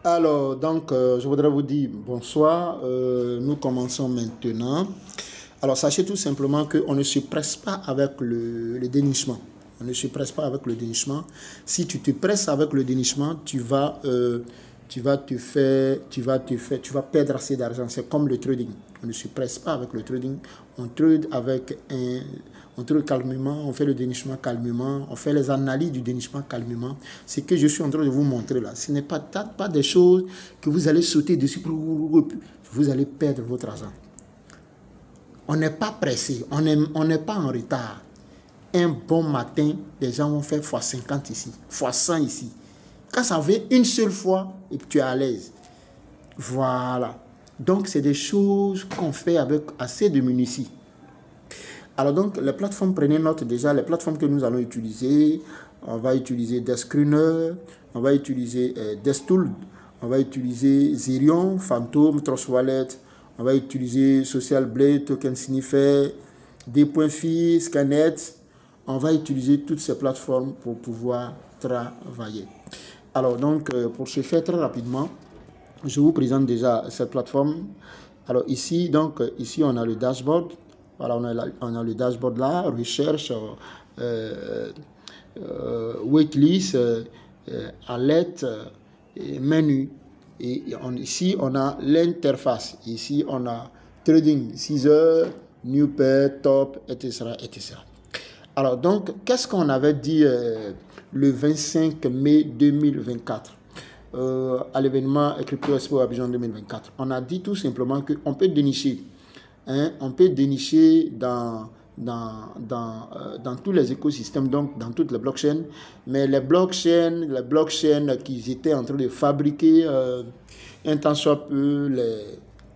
Alors, donc, je voudrais vous dire bonsoir. Nous commençons maintenant. Alors, sachez tout simplement qu'on ne se presse pas avec le dénichement. On ne se presse pas avec le dénichement. Si tu te presses avec le dénichement, tu vas perdre assez d'argent. C'est comme le trading. On ne se presse pas avec le trading. On trade on trade calmement, on fait le dénichement calmement, on fait les analyses du dénichement calmement. Ce que je suis en train de vous montrer là, ce n'est pas des choses que vous allez sauter dessus, vous allez perdre votre argent. On n'est pas pressé, on n'est pas en retard. Un bon matin, les gens vont faire x50 ici, x100 ici. Quand ça fait une seule fois, et puis tu es à l'aise. Voilà. Donc, c'est des choses qu'on fait avec assez de munitions. Alors donc, les plateformes, prenez note déjà, les plateformes que nous allons utiliser. On va utiliser Deskrunner, on va utiliser Destool, on va utiliser Zerion, Phantom, Trust Wallet, on va utiliser Social Blade, Token Sniffer, D.fi, Scanet. On va utiliser toutes ces plateformes pour pouvoir travailler. Alors donc, pour ce faire très rapidement, je vous présente déjà cette plateforme. Alors ici, ici on a le dashboard. Voilà, on a le dashboard là, recherche, waitlist, alerte, menu. Et ici, on a l'interface. Ici, on a trading 6 heures, new pair, top, etc., etc. Alors, donc, qu'est-ce qu'on avait dit le 25 mai 2024 à l'événement Crypto Expo Abidjan 2024? On a dit tout simplement qu'on peut dénicher. On peut dénicher dans tous les écosystèmes, donc dans toutes les blockchains. Mais les blockchains qu'ils étaient en train de fabriquer, un temps soit peu,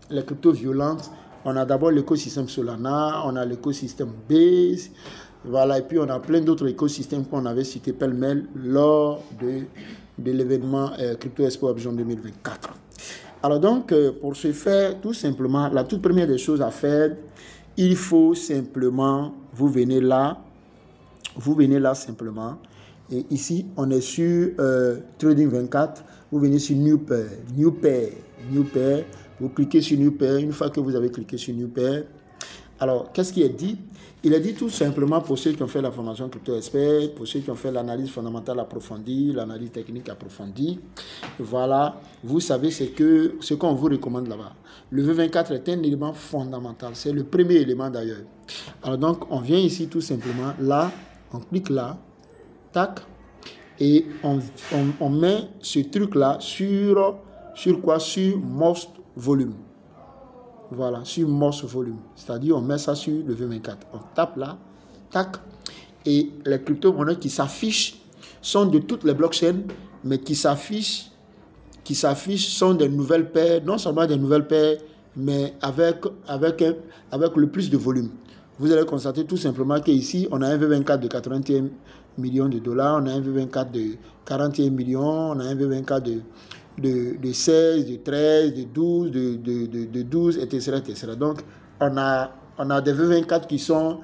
les cryptos violentes, on a d'abord l'écosystème Solana, on a l'écosystème Base, voilà, et puis on a plein d'autres écosystèmes qu'on avait cités pêle-mêle lors de l'événement Crypto Expo Abidjan 2024. Alors donc, pour ce faire, tout simplement, la toute première des choses à faire, il faut simplement, vous venez là simplement, et ici, on est sur Trading 24, vous venez sur New Pair, vous cliquez sur New Pair, une fois que vous avez cliqué sur New Pair, alors, qu'est-ce qui est dit? Il est dit tout simplement pour ceux qui ont fait la formation Crypto Expert, pour ceux qui ont fait l'analyse fondamentale approfondie, l'analyse technique approfondie. Voilà, vous savez ce qu'on vous recommande là-bas. Le V24 est un élément fondamental, c'est le premier élément d'ailleurs. Alors donc, on vient ici tout simplement, là, on clique là, tac, et on met ce truc-là sur quoi? Sur Most Volume. Voilà, sur Most Volume. C'est-à-dire, on met ça sur le V24. On tape là, tac, et les crypto-monnaies qui s'affichent sont de toutes les blockchains, mais qui s'affichent sont des nouvelles paires, non seulement des nouvelles paires, mais avec le plus de volume. Vous allez constater tout simplement qu'ici, on a un V24 de 81 millions de dollars, on a un V24 de 41 millions, on a un V24 de 16, de 13, de 12, de 12, etc., etc. Donc, on a des V24 qui sont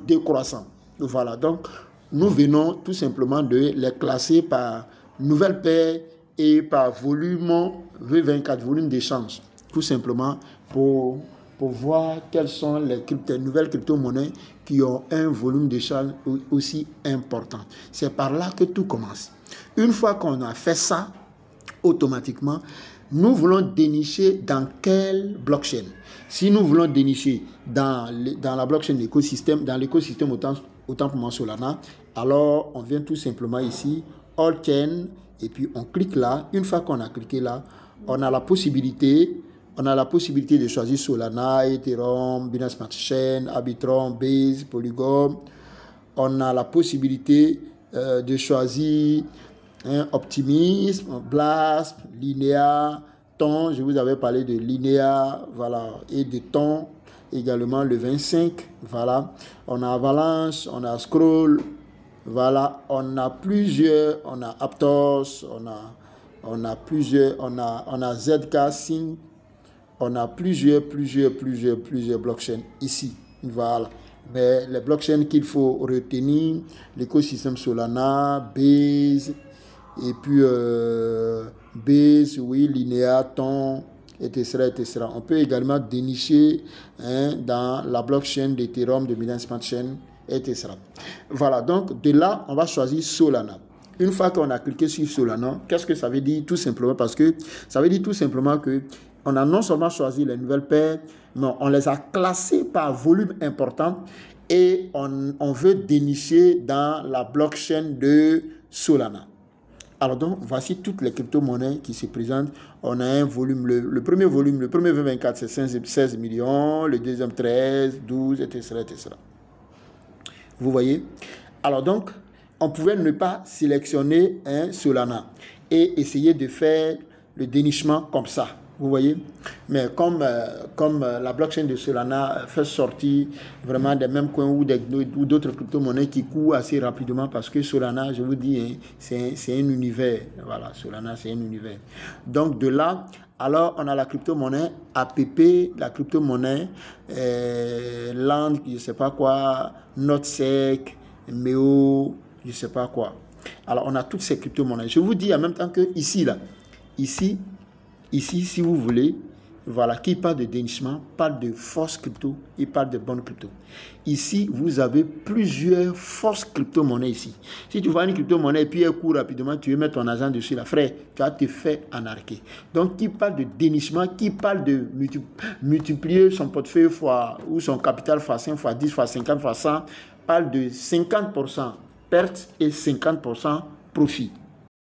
décroissants. Voilà, donc, nous venons tout simplement de les classer par nouvelle paire et par volume V24, volume d'échange. Tout simplement pour voir quelles sont les nouvelles crypto-monnaies qui ont un volume d'échange aussi important. C'est par là que tout commence. Une fois qu'on a fait ça, automatiquement, nous voulons dénicher dans quelle blockchain? Si nous voulons dénicher dans la blockchain d'écosystème, dans l'écosystème autant pour moi Solana, alors on vient tout simplement ici, All Chain, et puis on clique là. Une fois qu'on a cliqué là, on a la possibilité de choisir Solana, Ethereum, Binance Smart Chain, Arbitrum, Base, Polygon. On a la possibilité de choisir Optimisme, Blast, Linea, Ton, je vous avais parlé de Linea, voilà, et de Ton également le 25, voilà. On a Avalanche, on a Scroll, voilà, on a plusieurs, on a Aptos, on a plusieurs, on a ZK Sync, on a plusieurs blockchains ici, voilà. Mais les blockchains qu'il faut retenir, l'écosystème Solana, Base, et puis Base, oui, Linéa, Ton, etc., etc. On peut également dénicher dans la blockchain d'Ethereum, de Binance Smart Chain, etc. Voilà, donc de là, on va choisir Solana. Une fois qu'on a cliqué sur Solana, qu'est-ce que ça veut dire? Tout simplement parce que ça veut dire tout simplement que on a non seulement choisi les nouvelles paires, mais on les a classées par volume important et on veut dénicher dans la blockchain de Solana. Alors donc, voici toutes les crypto-monnaies qui se présentent. On a un volume, le premier volume, le premier 2024, c'est 16 millions, le deuxième 13, 12, etc., etc. Vous voyez? Alors donc, on pouvait ne pas sélectionner un Solana et essayer de faire le dénichement comme ça. Vous voyez? Mais comme la blockchain de Solana fait sortir vraiment des mêmes coins ou d'autres crypto-monnaies qui courent assez rapidement parce que Solana, je vous dis, c'est un univers. Voilà, Solana, c'est un univers. Donc de là, alors on a la crypto-monnaie APP, la crypto-monnaie Land, je ne sais pas quoi, NotSec, MEO, je ne sais pas quoi. Alors on a toutes ces crypto-monnaies. Je vous dis en même temps que ici, si vous voulez, voilà, qui parle de dénichement, parle de fausses crypto et parle de bonnes crypto. Ici, vous avez plusieurs fausses crypto-monnaies ici. Si tu vois une crypto-monnaie et puis elle court rapidement, tu veux mettre ton argent dessus, là, frère, tu vas te faire anarquer. Donc, qui parle de dénichement, qui parle de multiplier son portefeuille fois, ou son capital fois 5, fois 10, fois 50, fois 100, parle de 50% perte et 50% profit.